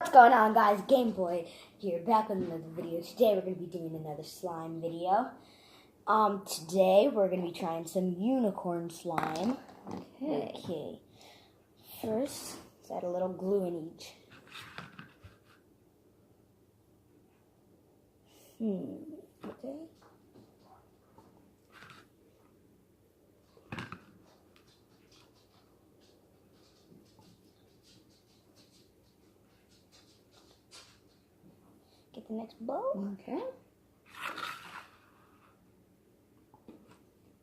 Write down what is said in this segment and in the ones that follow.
What's going on, guys? Game Boy here, back with another video. Today we're going to be doing another slime video. Today we're going to be trying some unicorn slime. Okay. First, let's add a little glue in each. Okay. Get the next bow. Okay.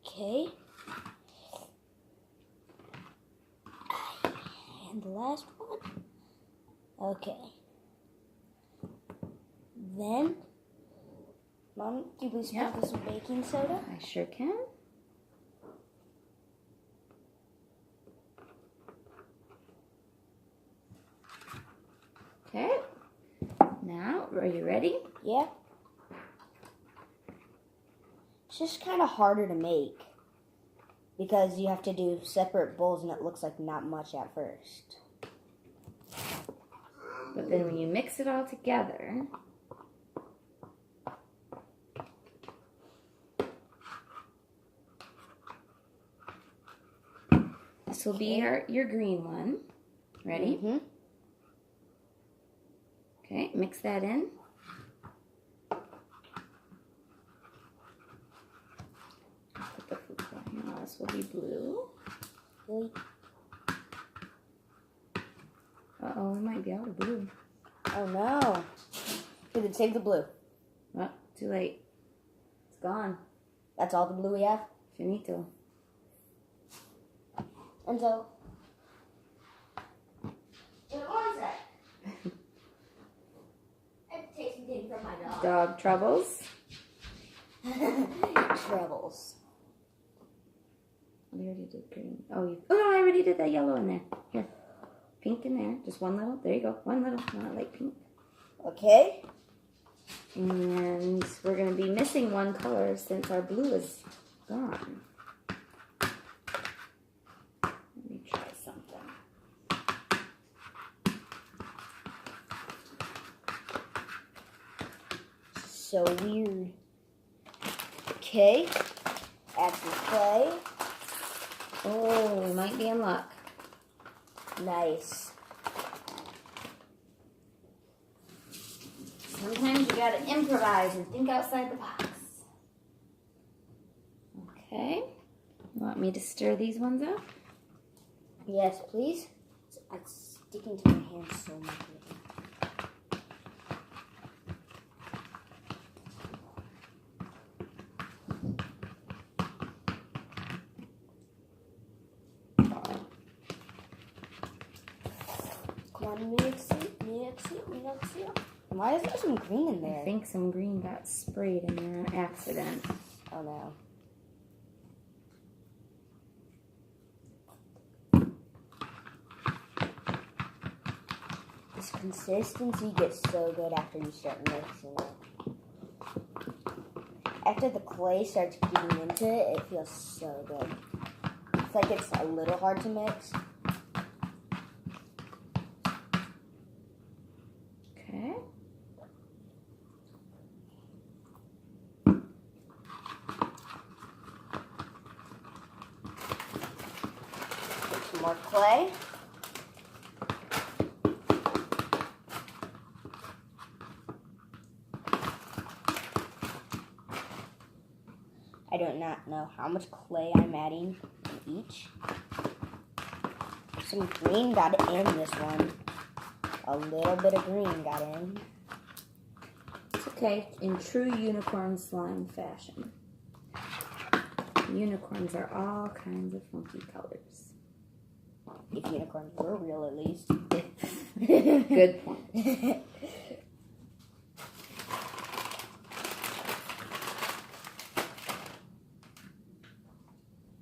Okay. And the last one. Okay. Then, Mom, can you please sprinkle some baking soda? I sure can. Okay. Now, are you ready? Yeah. It's just kind of harder to make because you have to do separate bowls and it looks like not much at first. But then when you mix it all together, this will be your green one. Ready? Mm-hmm. Okay, mix that in. Put the food color here. Now this will be blue. Really? Uh-oh, it might be out of blue. Oh no. Okay, then save the blue. Oh, too late. It's gone. That's all the blue we have? Finito. And so, what was that? I'm tasting from my dog. Dog troubles. Troubles. We already did green. Oh, no, I already did that yellow in there. Here. Pink in there. Just one little. There you go. One little. Not like pink. Okay. And we're going to be missing one color since our blue is gone. Let me try something. So weird. Okay. Add some clay. Oh, we might be in luck. Nice. Sometimes you gotta improvise and think outside the box. Okay. You want me to stir these ones up? Yes, please. It's sticking to my hand so much. Come on, mix it. Why is there some green in there? I think some green got sprayed in there on accident. Oh no. This consistency gets so good after you start mixing it. After the clay starts getting into it, it feels so good. It's like it's a little hard to mix. Okay. Get some more clay. I do not know how much clay I'm adding in each. Some green got in this one. A little bit of green got in. It's okay. In true unicorn slime fashion. Unicorns are all kinds of funky colors. If unicorns were real, at least. Good point.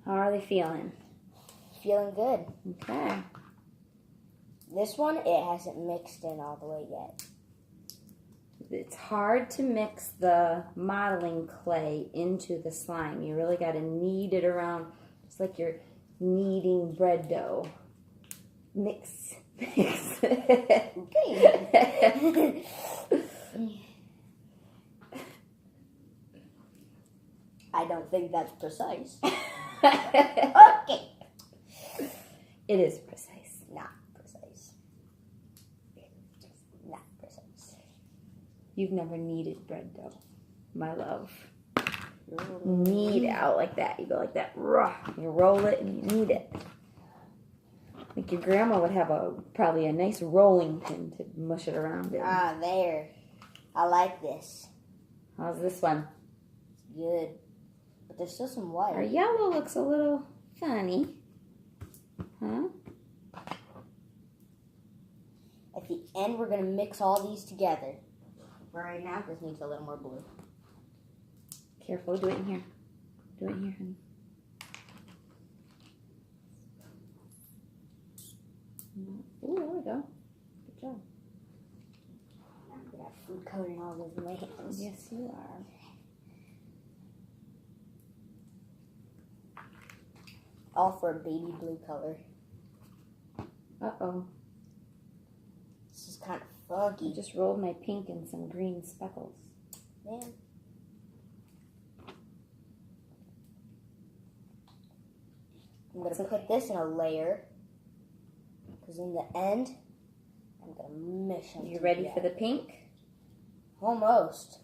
How are they feeling? Feeling good. Okay. This one, it hasn't mixed in all the way yet. It's hard to mix the modeling clay into the slime. You really got to knead it around. It's like you're kneading bread dough. Mix. Okay. I don't think that's precise. Okay. It is precise. Not precise. Not precise. You've never kneaded bread dough, my love. Knead it out like that. You go like that. You roll it and you knead it. Like your grandma would have probably a nice rolling pin to mush it around in. Ah, there. I like this. How's this one? Good. But there's still some Our white. yellow looks a little funny. Huh? At the end, we're going to mix all these together. But right now, this needs a little more blue. Careful, do it in here. Do it in here, honey. Ooh, there we go. Good job. I'm going to have food coloring all over my hands. Yes, you are. All for a baby blue color. Uh-oh. This is kind of I foggy. just rolled my pink in some green speckles. Man. I'm going to put this in a layer. Because in the end, I'm going to mish them. You ready for the pink? Almost.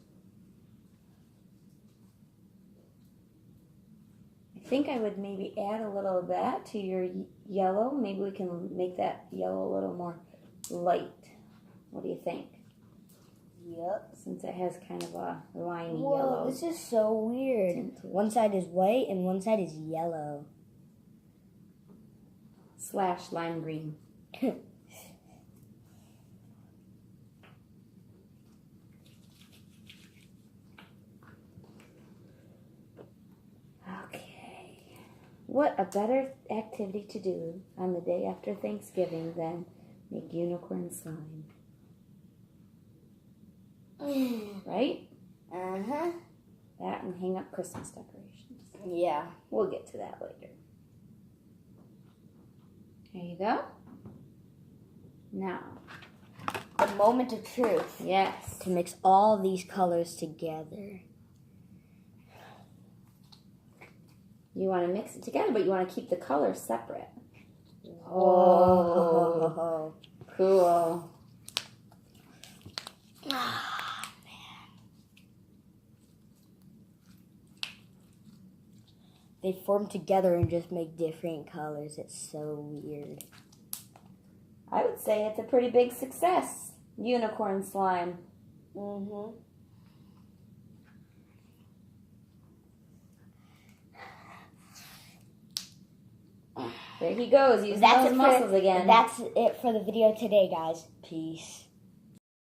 I think I would maybe add a little of that to your yellow. Maybe we can make that yellow a little more light. What do you think? Yep. Since it has kind of a limey Whoa, yellow. this is so weird. tint to it. One side is white and one side is yellow. / lime green. Okay. What a better activity to do on the day after Thanksgiving than make unicorn slime. Right? Uh-huh. That and hang up Christmas decorations. Yeah. We'll get to that later. There you go. Now, The moment of truth. yes. To mix all these colors together. You want to mix it together, but you want to keep the colors separate. Oh. Cool. Ah, man. They form together and just make different colors. It's so weird. I would say it's a pretty big success. Unicorn slime. Mm-hmm. There he goes, using those muscles again. That's it for the video today, guys. Peace.